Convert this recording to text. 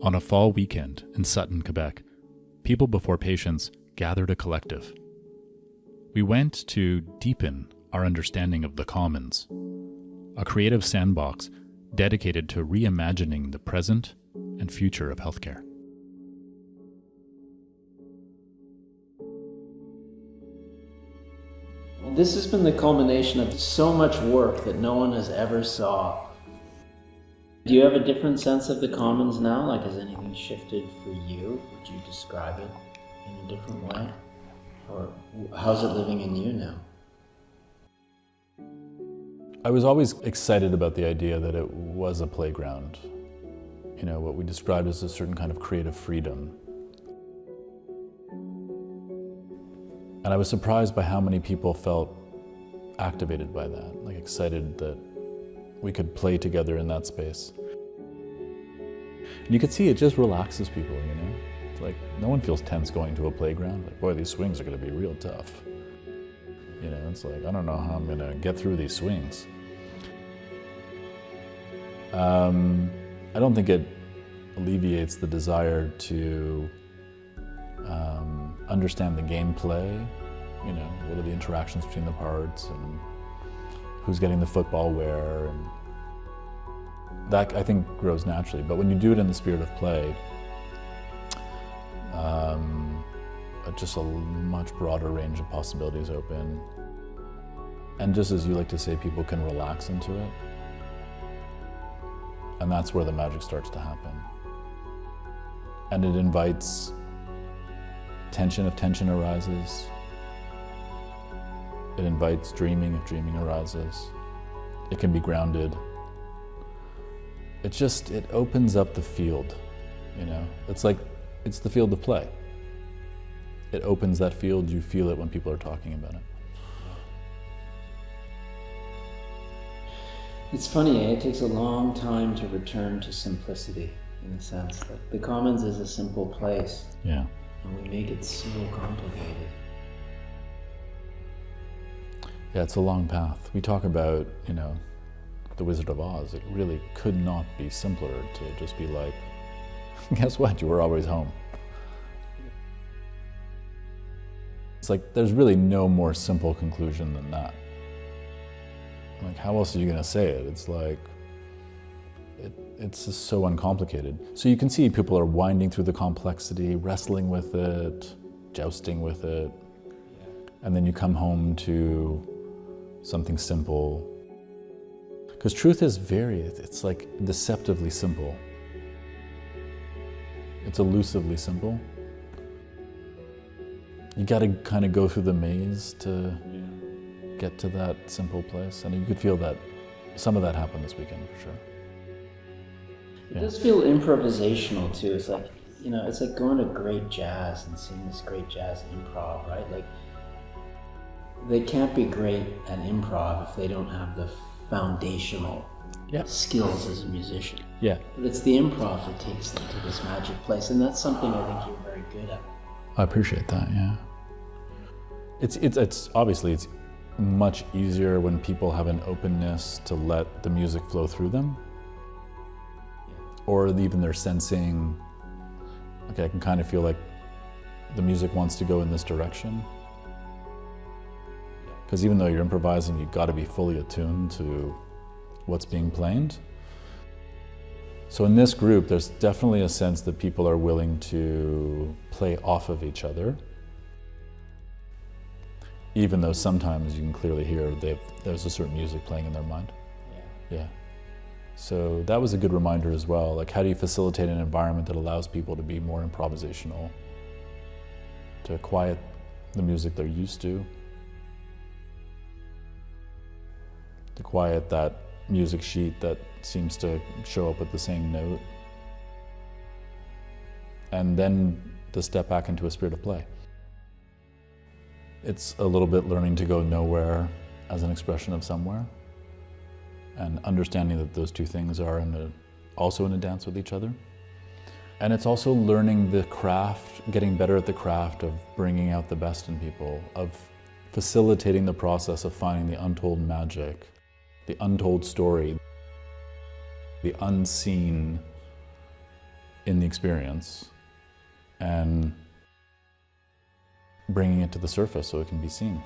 On a fall weekend in Sutton, Quebec, people before patients gathered a collective. We went to deepen our understanding of the Commons, a creative sandbox dedicated to reimagining the present and future of healthcare. This has been the culmination of so much work that no one has ever saw. Do you have a different sense of the Commons now? Like, has anything shifted for you? Would you describe it in a different way? Or how's it living in you now? I was always excited about the idea that it was a playground. You know, what we described as a certain kind of creative freedom. And I was surprised by how many people felt activated by that, like excited that we could play together in that space. And you could see it just relaxes people, you know? It's like, no one feels tense going to a playground. Like, boy, these swings are gonna be real tough. You know, it's like, I don't know how I'm gonna get through these swings. I don't think it alleviates the desire to understand the gameplay, you know, what are the interactions between the parts and who's getting the football where, and that I think grows naturally. But when you do it in the spirit of play, just a much broader range of possibilities open. And just as you like to say, people can relax into it. And that's where the magic starts to happen. And it invites tension if tension arises. It invites dreaming if dreaming arises. It can be grounded. It opens up the field, you know? It's like, it's the field of play. It opens that field, you feel it when people are talking about it. It's funny, it takes a long time to return to simplicity, in a sense that the Commons is a simple place. Yeah. And we make it so complicated. Yeah, it's a long path. We talk about, you know, The Wizard of Oz. It really could not be simpler to just be like, guess what, you were always home. It's like, there's really no more simple conclusion than that. Like, how else are you gonna say it? It's like, it's just so uncomplicated. So you can see people are winding through the complexity, wrestling with it, jousting with it, and then you come home to something simple. Because truth is it's like deceptively simple. It's elusively simple. You gotta kind of go through the maze to get to that simple place. And you could feel that some of that happened this weekend for sure. It does feel improvisational too. It's like, you know, it's like going to great jazz and seeing this great jazz improv, right? Like, they can't be great at improv if they don't have the foundational skills as a musician. Yeah. But it's the improv that takes them to this magic place, and that's something I think you're very good at. I appreciate that, yeah. It's obviously, it's much easier when people have an openness to let the music flow through them. Or even they're sensing, okay, I can kind of feel like the music wants to go in this direction. Because even though you're improvising, you've got to be fully attuned to what's being played. So in this group, there's definitely a sense that people are willing to play off of each other. Even though sometimes you can clearly hear there's a certain music playing in their mind. Yeah. So that was a good reminder as well. Like, how do you facilitate an environment that allows people to be more improvisational, to quiet the music they're used to quiet that music sheet that seems to show up with the same note, and then to step back into a spirit of play. It's a little bit learning to go nowhere as an expression of somewhere, and understanding that those two things are also in a dance with each other. And it's also learning the craft, getting better at the craft of bringing out the best in people, of facilitating the process of finding the untold magic, the untold story, the unseen in the experience and bringing it to the surface so it can be seen.